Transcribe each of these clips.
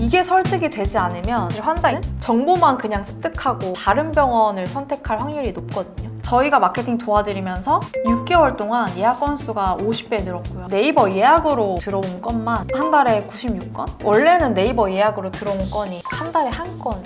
이게 설득이 되지 않으면 환자는 정보만 그냥 습득하고 다른 병원을 선택할 확률이 높거든요. 저희가 마케팅 도와드리면서 6개월 동안 예약 건수가 50배 늘었고요. 네이버 예약으로 들어온 건만 한 달에 96건? 원래는 네이버 예약으로 들어온 건이 한 달에 한 건.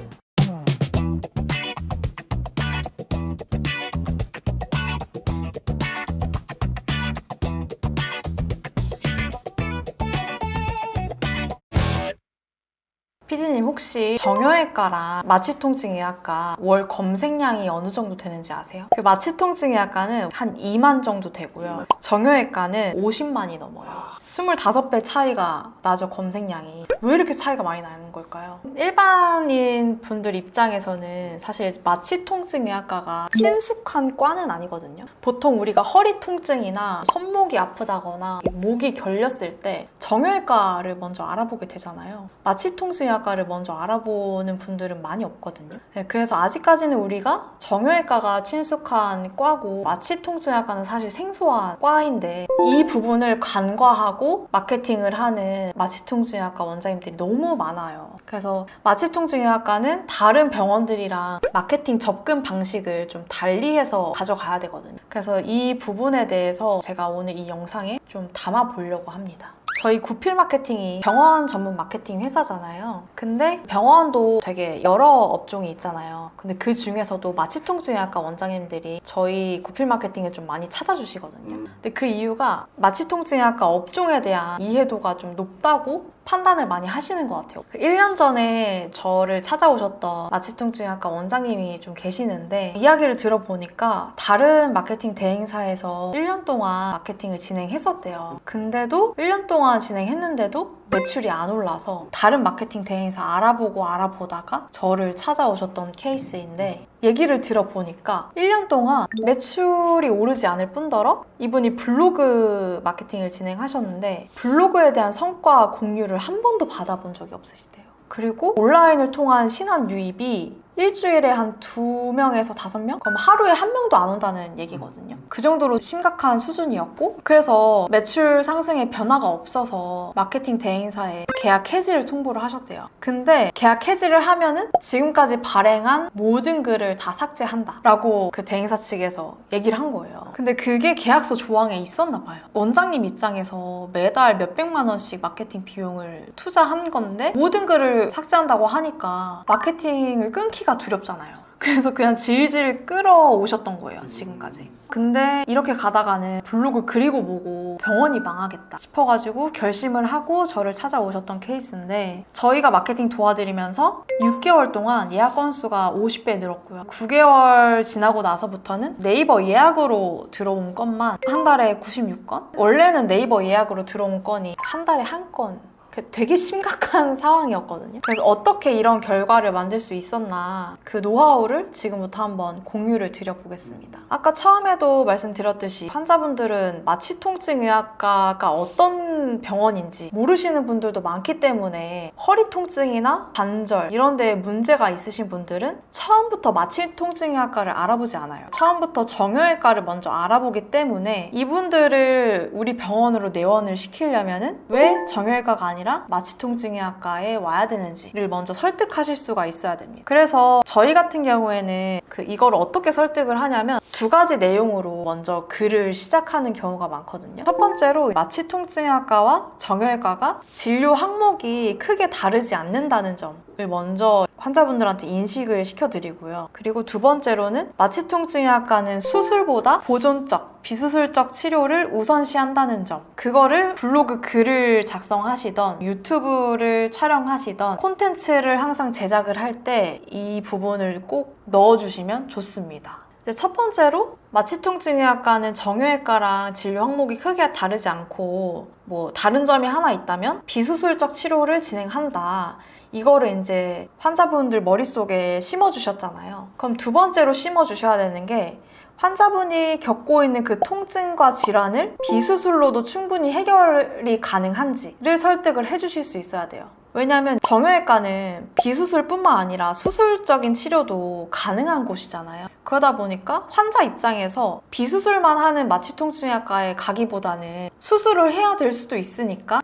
피디님 혹시 정형외과랑 마취통증 예약과 월 검색량이 어느 정도 되는지 아세요? 그 마취통증 예약과는 한 2만 정도 되고요. 정형외과는 50만이 넘어요. 25배 차이가 나죠, 검색량이. 왜 이렇게 차이가 많이 나는 걸까요? 일반인 분들 입장에서는 사실 마취통증 예약과가 친숙한 과는 아니거든요. 보통 우리가 허리 통증이나 손목이 아프다거나 목이 결렸을 때 정형외과를 먼저 알아보게 되잖아요. 마취통증 예약과를 먼저 알아보는 분들은 많이 없거든요. 네, 그래서 아직까지는 우리가 정형외과가 친숙한 과고 마취통증 예약과는 사실 생소한 과인데 이 부분을 간과하고 마케팅을 하는 마취통증 예약과 원장님들이 너무 많아요. 그래서 마취통증 예약과는 다른 병원들이랑 마케팅 접근 방식을 좀 달리해서 가져가야 되거든요. 그래서 이 부분에 대해서 제가 오늘 이 영상에 좀 담아보려고 합니다. 저희 구필 마케팅이 병원 전문 마케팅 회사잖아요. 근데 병원도 되게 여러 업종이 있잖아요. 근데 그 중에서도 마취통증의학과 원장님들이 저희 구필 마케팅을 좀 많이 찾아주시거든요. 근데 그 이유가 마취통증의학과 업종에 대한 이해도가 좀 높다고 판단을 많이 하시는 것 같아요. 1년 전에 저를 찾아오셨던 마취통증의학과 원장님이 좀 계시는데 이야기를 들어보니까 다른 마케팅 대행사에서 1년 동안 마케팅을 진행했었대요. 근데도 1년 동안 진행했는데도 매출이 안 올라서 다른 마케팅 대행사 알아보다가 저를 찾아오셨던 케이스인데 얘기를 들어보니까 1년 동안 매출이 오르지 않을 뿐더러 이분이 블로그 마케팅을 진행하셨는데 블로그에 대한 성과 공유를 한 번도 받아본 적이 없으시대요. 그리고 온라인을 통한 신한 유입이 일주일에 한 2명에서 5명? 그럼 하루에 1명도 안 온다는 얘기거든요. 그 정도로 심각한 수준이었고 그래서 매출 상승에 변화가 없어서 마케팅 대행사에 계약 해지를 통보를 하셨대요. 근데 계약 해지를 하면은 지금까지 발행한 모든 글을 다 삭제한다 라고 그 대행사 측에서 얘기를 한 거예요. 근데 그게 계약서 조항에 있었나 봐요. 원장님 입장에서 매달 몇백만 원씩 마케팅 비용을 투자한 건데 모든 글을 삭제한다고 하니까 마케팅을 끊기가 두렵잖아요. 그래서 그냥 질질 끌어오셨던 거예요, 지금까지. 근데 이렇게 가다가는 블로그 그리고 보고 병원이 망하겠다 싶어가지고 결심을 하고 저를 찾아오셨던 케이스인데 저희가 마케팅 도와드리면서 6개월 동안 예약 건수가 50배 늘었고요. 9개월 지나고 나서부터는 네이버 예약으로 들어온 건만 한 달에 96건? 원래는 네이버 예약으로 들어온 건이 한 달에 한 건. 되게 심각한 상황이었거든요. 그래서 어떻게 이런 결과를 만들 수 있었나 그 노하우를 지금부터 한번 공유를 드려보겠습니다. 아까 처음에도 말씀드렸듯이 환자분들은 마취통증의학과가 어떤 병원인지 모르시는 분들도 많기 때문에 허리 통증이나 관절 이런 데에 문제가 있으신 분들은 처음부터 마취통증의학과를 알아보지 않아요. 처음부터 정형외과를 먼저 알아보기 때문에 이분들을 우리 병원으로 내원을 시키려면은 왜 정형외과가 아니라 마취통증의학과에 와야 되는지를 먼저 설득하실 수가 있어야 됩니다. 그래서 저희 같은 경우에는 이걸 어떻게 설득을 하냐면 2가지 내용으로 먼저 글을 시작하는 경우가 많거든요. 첫 번째로 마취통증의학과와 정형외과가 진료 항목이 크게 다르지 않는다는 점을 먼저 환자분들한테 인식을 시켜드리고요. 그리고 2번째로는 마취통증의학과는 수술보다 보존적, 비수술적 치료를 우선시한다는 점, 그거를 블로그 글을 작성하시던 유튜브를 촬영하시던 콘텐츠를 항상 제작을 할 때 이 부분을 꼭 넣어주시면 좋습니다. 첫 번째로 마취통증의학과는 정형외과랑 진료 항목이 크게 다르지 않고 다른 점이 하나 있다면 비수술적 치료를 진행한다. 이거를 이제 환자분들 머릿속에 심어주셨잖아요. 그럼 2번째로 심어주셔야 되는 게 환자분이 겪고 있는 그 통증과 질환을 비수술로도 충분히 해결이 가능한지를 설득을 해주실 수 있어야 돼요. 왜냐하면 정형외과는 비수술뿐만 아니라 수술적인 치료도 가능한 곳이잖아요. 그러다 보니까 환자 입장에서 비수술만 하는 마취통증의학과에 가기보다는 수술을 해야 될 수도 있으니까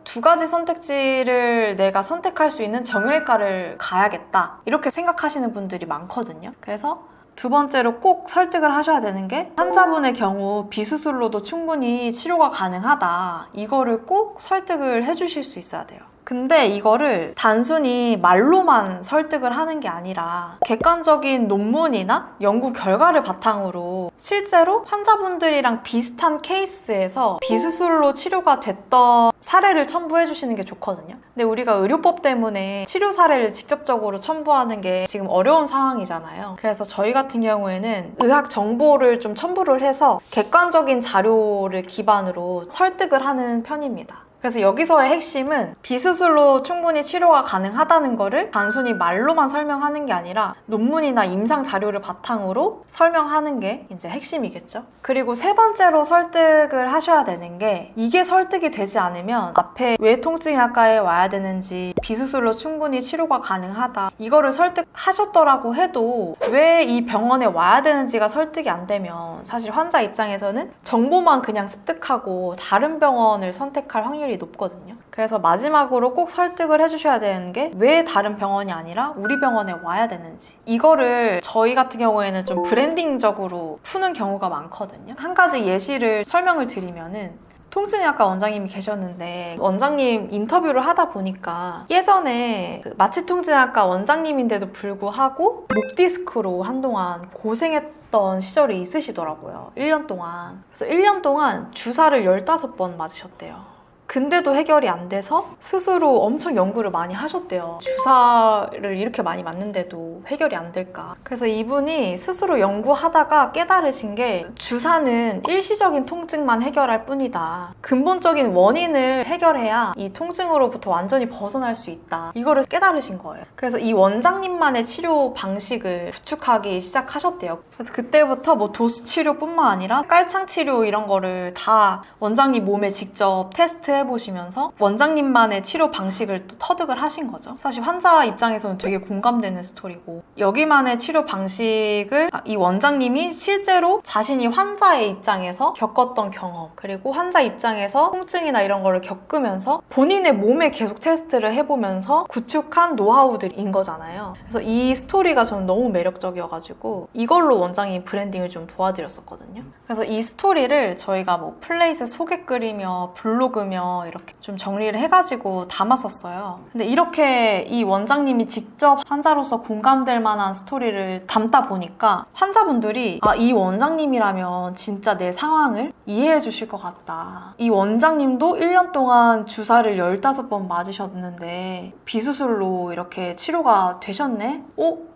두 가지 선택지를 내가 선택할 수 있는 정형외과를 가야겠다 이렇게 생각하시는 분들이 많거든요. 그래서 두 번째로 꼭 설득을 하셔야 되는 게 환자분의 경우 비수술로도 충분히 치료가 가능하다. 이거를 꼭 설득을 해주실 수 있어야 돼요. 근데 이거를 단순히 말로만 설득을 하는 게 아니라 객관적인 논문이나 연구 결과를 바탕으로 실제로 환자분들이랑 비슷한 케이스에서 비수술로 치료가 됐던 사례를 첨부해 주시는 게 좋거든요. 근데 우리가 의료법 때문에 치료 사례를 직접적으로 첨부하는 게 지금 어려운 상황이잖아요. 그래서 저희 같은 경우에는 의학 정보를 좀 첨부를 해서 객관적인 자료를 기반으로 설득을 하는 편입니다. 그래서 여기서의 핵심은 비수술로 충분히 치료가 가능하다는 거를 단순히 말로만 설명하는 게 아니라 논문이나 임상 자료를 바탕으로 설명하는 게 이제 핵심이겠죠. 그리고 세 번째로 설득을 하셔야 되는 게 이게 설득이 되지 않으면 앞에 왜 통증의학과에 와야 되는지 비수술로 충분히 치료가 가능하다 이거를 설득하셨더라고 해도 왜 이 병원에 와야 되는지가 설득이 안 되면 사실 환자 입장에서는 정보만 그냥 습득하고 다른 병원을 선택할 확률이 높거든요. 그래서 마지막으로 꼭 설득을 해주셔야 되는 게 왜 다른 병원이 아니라 우리 병원에 와야 되는지 이거를 저희 같은 경우에는 좀 브랜딩적으로 푸는 경우가 많거든요. 한 가지 예시를 설명을 드리면은 통증의학과 원장님이 계셨는데 원장님 인터뷰를 하다 보니까 예전에 마취통증의학과 원장님인데도 불구하고 목 디스크로 한동안 고생했던 시절이 있으시더라고요. 1년 동안. 그래서 1년 동안 주사를 15번 맞으셨대요. 근데도 해결이 안 돼서 스스로 엄청 연구를 많이 하셨대요. 주사를 이렇게 많이 맞는데도 해결이 안 될까. 그래서 이분이 스스로 연구하다가 깨달으신 게 주사는 일시적인 통증만 해결할 뿐이다. 근본적인 원인을 해결해야 이 통증으로부터 완전히 벗어날 수 있다. 이거를 깨달으신 거예요. 그래서 이 원장님만의 치료 방식을 구축하기 시작하셨대요. 그래서 그때부터 뭐 도수 치료뿐만 아니라 깔창 치료 이런 거를 다 원장님 몸에 직접 테스트 해보시면서 원장님만의 치료 방식을 또 터득을 하신 거죠. 사실 환자 입장에서는 되게 공감되는 스토리고 여기만의 치료 방식을 이 원장님이 실제로 자신이 환자의 입장에서 겪었던 경험 그리고 환자 입장에서 통증이나 이런 거를 겪으면서 본인의 몸에 계속 테스트를 해보면서 구축한 노하우들인 거잖아요. 그래서 이 스토리가 저는 너무 매력적이어가지고 이걸로 원장님 브랜딩을 좀 도와드렸었거든요. 그래서 이 스토리를 저희가 뭐 플레이스 소개글이며 블로그며 이렇게 좀 정리를 해가지고 담았었어요. 근데 이렇게 이 원장님이 직접 환자로서 공감될 만한 스토리를 담다 보니까 환자분들이 이 원장님이라면 진짜 내 상황을 이해해 주실 것 같다. 이 원장님도 1년 동안 주사를 15번 맞으셨는데 비수술로 이렇게 치료가 되셨네?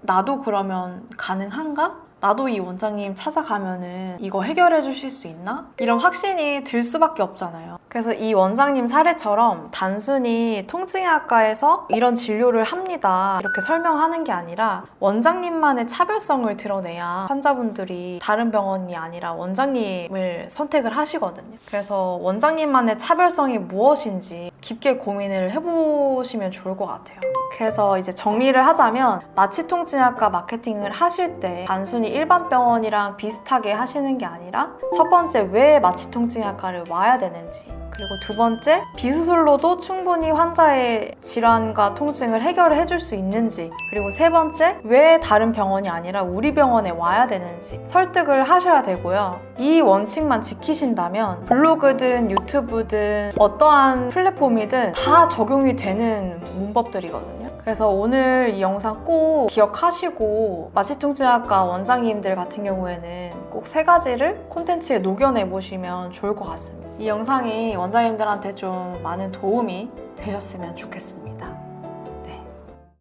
나도 그러면 가능한가? 나도 이 원장님 찾아가면은 이거 해결해 주실 수 있나? 이런 확신이 들 수밖에 없잖아요. 그래서 이 원장님 사례처럼 단순히 통증의학과에서 이런 진료를 합니다 이렇게 설명하는 게 아니라 원장님만의 차별성을 드러내야 환자분들이 다른 병원이 아니라 원장님을 선택을 하시거든요. 그래서 원장님만의 차별성이 무엇인지 깊게 고민을 해보시면 좋을 것 같아요. 그래서 이제 정리를 하자면 마취통증의학과 마케팅을 하실 때 단순히 일반 병원이랑 비슷하게 하시는 게 아니라 첫 번째 왜 마취통증의학과를 와야 되는지 그리고 두 번째 비수술로도 충분히 환자의 질환과 통증을 해결해 줄 수 있는지 그리고 세 번째 왜 다른 병원이 아니라 우리 병원에 와야 되는지 설득을 하셔야 되고요. 이 원칙만 지키신다면 블로그든 유튜브든 어떠한 플랫폼이든 다 적용이 되는 문법들이거든요. 그래서 오늘 이 영상 꼭 기억하시고 마취통증의학과 원장님들 같은 경우에는 꼭 3가지를 콘텐츠에 녹여내 보시면 좋을 것 같습니다. 이 영상이 원장님들한테 좀 많은 도움이 되셨으면 좋겠습니다.